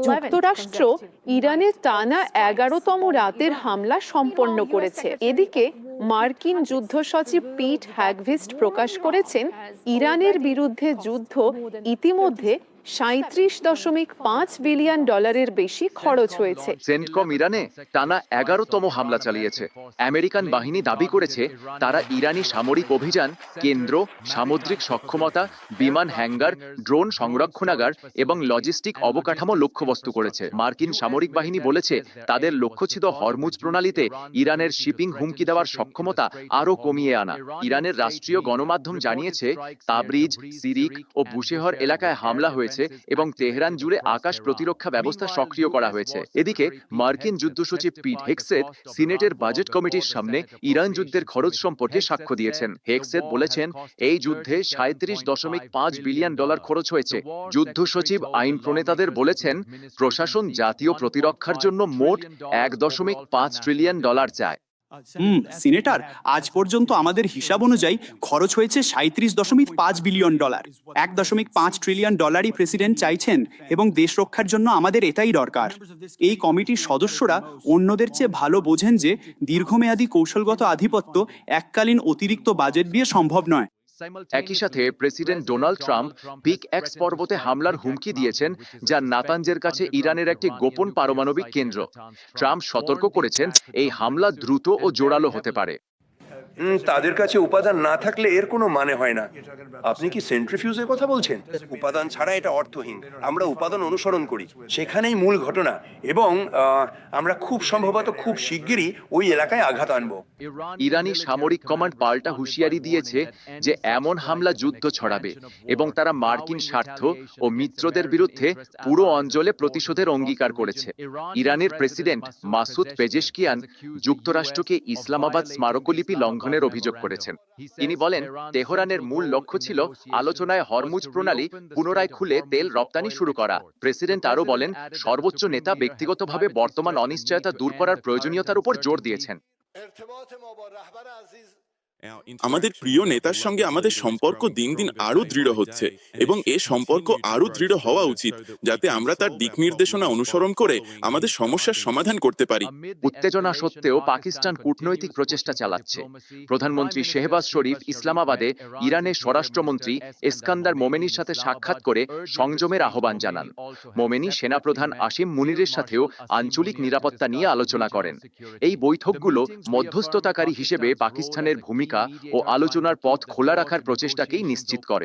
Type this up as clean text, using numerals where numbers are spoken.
যুক্তরাষ্ট্র ইরানে টানা 11তম রাতের হামলা সম্পন্ন করেছে। এদিকে মার্কিন যুদ্ধ সচিব পিট হ্যাগভিস্ট প্রকাশ করেছেন, ইরানের বিরুদ্ধে যুদ্ধ ইতিমধ্যে $37.5 বিলিয়ন বেশি খরচ হয়েছে। সেন্টকম ইরানে টানা 11তম হামলা চালিয়েছে। আমেরিকান বাহিনী দাবি করেছে তারা ইরানি সামরিক অভিযান, কেন্দ্র, সামুদ্রিক সক্ষমতা, বিমান হ্যাঙ্গার, ড্রোন সংরক্ষণাগার এবং লজিস্টিক অবকাঠামো লক্ষ্যবস্তু করেছে। মার্কিন সামরিক বাহিনী বলেছে তাদের লক্ষ্য ছিল হরমুজ প্রণালীতে ইরানের শিপিং হুমকি দেওয়ার সক্ষমতা আরও কমিয়ে আনা। ইরানের রাষ্ট্রীয় গণমাধ্যম জানিয়েছে তাবরিজ, সিরিক ও বুশেহর এলাকায় হামলা হয়েছে এবং তেহরান জুড়ে আকাশ প্রতিরক্ষা ব্যবস্থা সক্রিয় করা হয়েছে। এদিকে মার্কিন যুদ্ধ সচিব পিট হেগসেথ সিনেটের বাজেট কমিটির সামনে ইরান যুদ্ধের খরচ সম্পর্কে সাক্ষ্য দিয়েছেন। হেগসেথ বলেছেন, এই যুদ্ধে $37.5 বিলিয়ন খরচ হয়েছে। যুদ্ধ সচিব আইন প্রণেতাদের বলেছেন, প্রশাসন জাতীয় প্রতিরক্ষার জন্য মোট $1.5 ট্রিলিয়ন চায়। সিনেটর, আজ পর্যন্ত আমাদের হিসাব অনুযায়ী খরচ হয়েছে $37.5 বিলিয়ন। $1.5 ট্রিলিয়ন প্রেসিডেন্ট চাইছেন এবং দেশ রক্ষার জন্য আমাদের এটাই দরকার। এই কমিটির সদস্যরা অন্যদের চেয়ে ভালো বোঝেন যে দীর্ঘমেয়াদী কৌশলগত আধিপত্য এককালীন অতিরিক্ত বাজেট দিয়ে সম্ভব নয়। একই সাথে president Donald Trump peak X পর্বতে হামলার হুমকি দিয়েছেন, যা নাতানজের কাছে ইরানের একটি গোপন পারমাণবিক কেন্দ্র। ট্রাম্প সতর্ক করেছেন এই হামলা দ্রুত ও জোরালো হতে পারে। তাদের কাছে উপাদান না থাকলে এর কোনো মানে হয় না। আপনি কি সেন্ট্রিফিউজের কথা বলছেন? উপাদান ছাড়া এটা অর্থহীন। আমরা উপাদান অনুসরণ করি, সেখানেই মূল ঘটনা, এবং আমরা খুব সম্ভবত খুব শিগগিরই ওই এলাকায় আঘাত আনব। ইরানি সামরিক কমান্ড পাল্টা হুঁশিয়ারি দিয়েছে যে এমন হামলা যুদ্ধ ছড়াবে এবং তারা মার্কিন স্বার্থ ও মিত্রদের বিরুদ্ধে পুরো অঞ্চলে প্রতিশোধের অঙ্গীকার করেছে। ইরানের প্রেসিডেন্ট মাসুদ পেজেশকিয়ান যুক্তরাষ্ট্রকে ইসলামাবাদ স্মারকলিপি লঙ্ঘনের অভিযোগ করেছেন। তিনি বলেন, তেহরানের মূল লক্ষ্য ছিল আলোচনায় হরমুজ প্রণালী পুনরায় খুলে তেল রপ্তানি শুরু করা। প্রেসিডেন্ট আরও বলেন, সর্বোচ্চ নেতা ব্যক্তিগতভাবে বর্তমান অনিশ্চয়তা দূর করার প্রয়োজনীয়তার উপর জোর দিয়েছেন। আমাদের প্রিয় নেতার সঙ্গে আমাদের সম্পর্ক দিন দিন আরো দৃঢ় হচ্ছে এবং এ সম্পর্ক আরো দৃঢ় হওয়া উচিত, যাতে আমরা তার দিক নির্দেশনা অনুসরণ করে আমাদের সমস্যার সমাধান করতে পারি। উত্তেজনা সত্ত্বেও পাকিস্তান কূটনৈতিক প্রচেষ্টা চালাচ্ছে। প্রধানমন্ত্রী শেহবাজ শরীফ ইসলামাবাদে ইরানের স্বরাষ্ট্রমন্ত্রী এসকান্দার মোমেনির সাথে সাক্ষাৎ করে সংযমের আহ্বান জানান। মোমেনি সেনাপ্রধান আসিম মুনিরের সাথেও আঞ্চলিক নিরাপত্তা নিয়ে আলোচনা করেন। এই বৈঠকগুলো মধ্যস্থতাকারী হিসেবে পাকিস্তানের ভূমিকা ও আলোচনার পথ খোলা রাখার প্রচেষ্টাকেই নিশ্চিত করে।